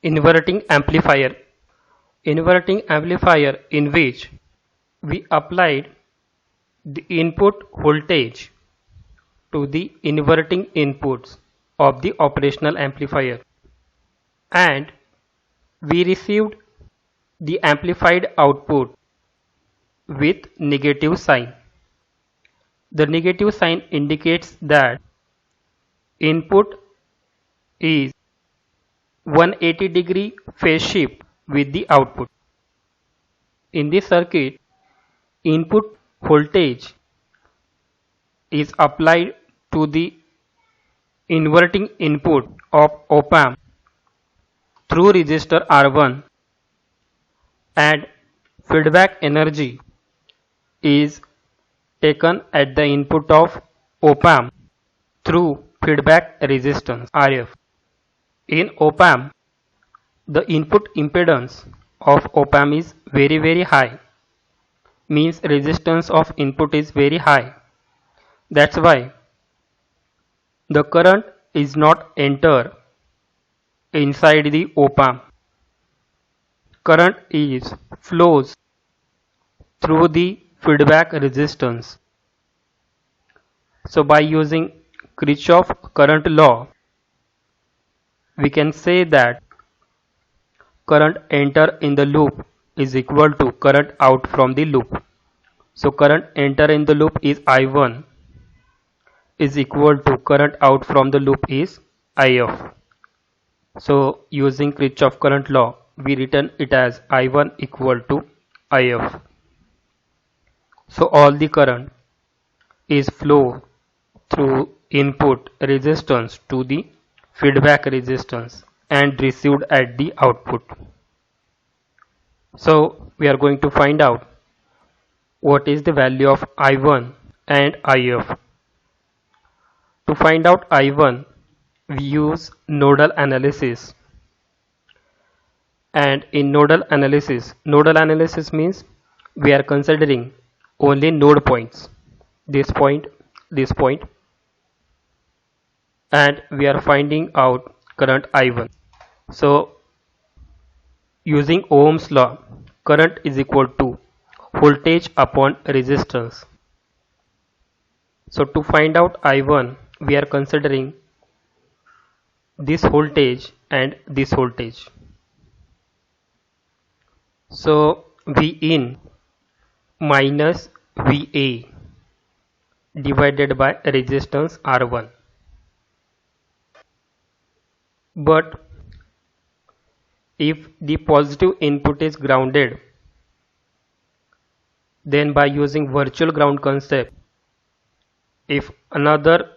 Inverting amplifier. Inverting amplifier in which we applied the input voltage to the inverting inputs of the operational amplifier, and we received the amplified output with negative sign. The negative sign indicates that input is 180-degree phase shift with the output. In this circuit, input voltage is applied to the inverting input of op-amp through resistor R1, and feedback energy is taken at the input of op-amp through feedback resistance RF. In op-amp, the input impedance of op-amp is very high, means resistance of input is very high. That's why the current is not enter inside the op-amp. Current is flows through the feedback resistance. So by using Kirchhoff current law, we can say that current enter in the loop is equal to current out from the loop. So current enter in the loop is I1 is equal to current out from the loop is IF. So using Kirchhoff current law, we written it as I1 equal to IF. So all the current is flow through input resistance to the feedback resistance and received at the output. So we are going to find out what is the value of I1 and IF. To find out I1, we use nodal analysis. And in nodal analysis means we are considering only node points, this point, and we are finding out current I1. So using Ohm's law, current is equal to voltage upon resistance. So to find out I1, we are considering this voltage and this voltage. So Vin minus Va divided by resistance R1. But if the positive input is grounded, then by using virtual ground concept, if another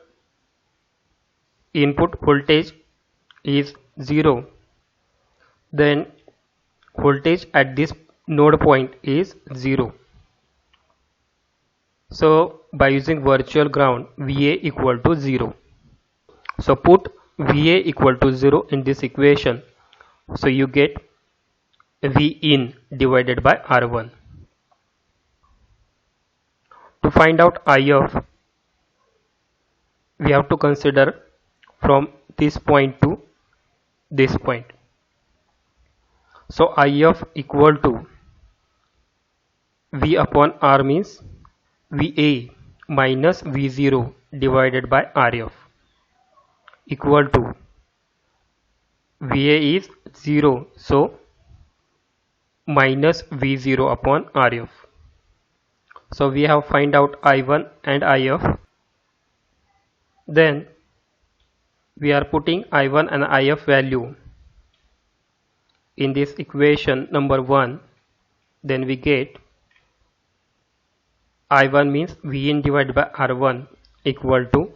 input voltage is 0, then voltage at this node point is 0. So by using virtual ground, Va equal to 0. So put Va equal to 0 in this equation. So you get Vin divided by R1. To find out IF, we have to consider from this point to this point. So IF equal to V upon R means Va minus V0 divided by RF equal to Va is 0, so minus V0 upon RF. So we have find out I1 and IF. Then we are putting I1 and IF value in this equation number 1. Then we get I1 means Vin divided by R1 equal to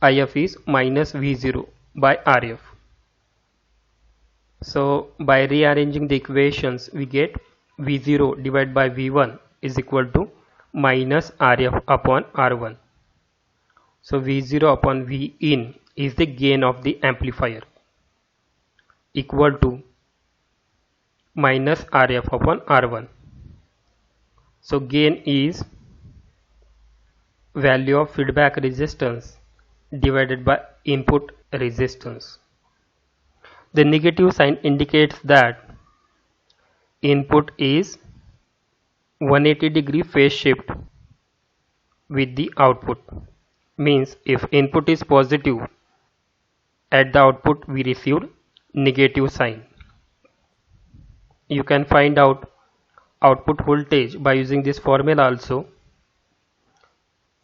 IF is minus V0 by RF. So by rearranging the equations, we get V0 divided by V1 is equal to minus RF upon R1. So V0 upon Vin is the gain of the amplifier equal to minus RF upon R1. So gain is value of feedback resistance divided by input resistance. The negative sign indicates that input is 180-degree phase shift with the output. Means if input is positive, at the output we received negative sign. You can find out output voltage by using this formula also.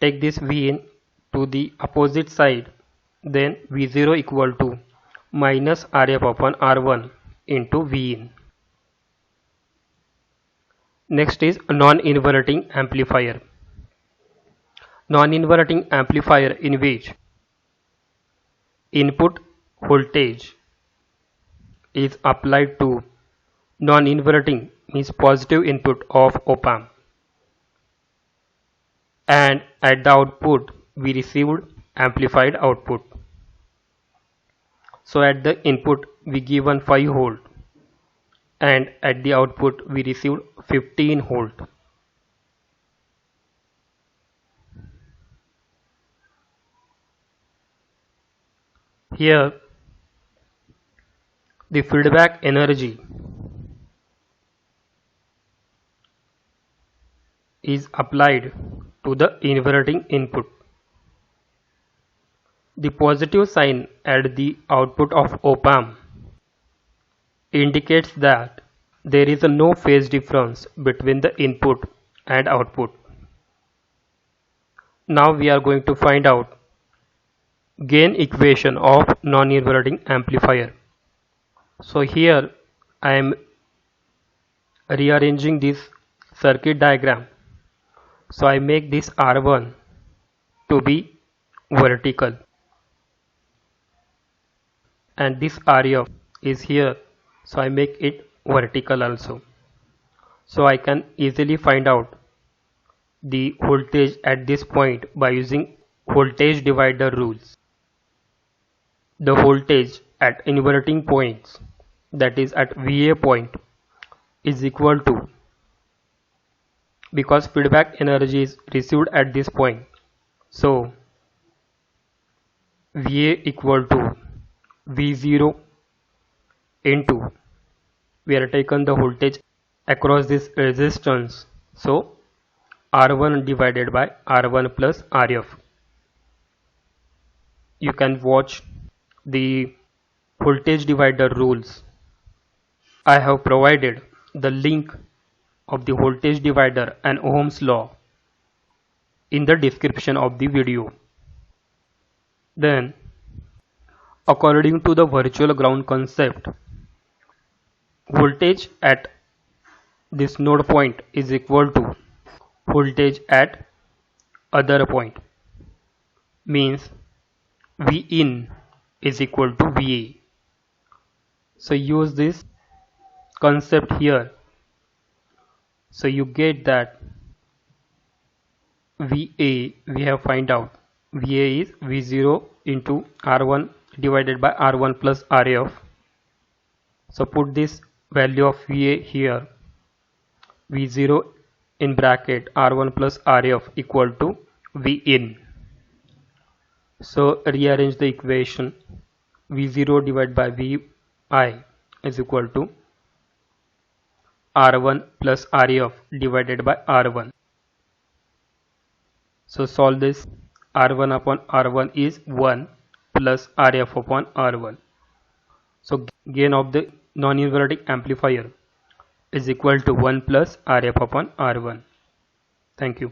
Take this Vin to the opposite side, then V0 equal to minus Rf upon R1 into Vin. Next is non-inverting amplifier. Non-inverting amplifier in which input voltage is applied to non-inverting means positive input of op-amp, and at the output we received amplified output. So at the input we given 5 volt and at the output we received 15 volt. Here the feedback energy is applied to the inverting input. The positive sign at the output of op-amp indicates that there is no phase difference between the input and output. Now we are going to find out gain equation of non-inverting amplifier. So here I am rearranging this circuit diagram. So I make this R1 to be vertical and this Rf is here, so I make it vertical also. So I can easily find out the voltage at this point by using voltage divider rules. The voltage at inverting points, that is at VA point, is equal to, because feedback energy is received at this point, so VA equal to V0 into, we are taken the voltage across this resistance, so R1 divided by R1 plus Rf. You can watch the voltage divider rules. I have provided the link of the voltage divider and Ohm's law in the description of the video. Then, according to the virtual ground concept, voltage at this node point is equal to voltage at other point, means Vin is equal to Va. So use this concept here, so you get that Va we have find out Va is V0 into R1 divided by R1 plus Rf. So put this value of Va here, V0 in bracket R1 plus Rf equal to Vin. So rearrange the equation. V0 divided by Vi is equal to R1 plus Rf divided by R1. So solve this. R1 upon R1 is 1 plus Rf upon R1. So gain of the non-inverting amplifier is equal to 1 plus Rf upon R1. Thank you.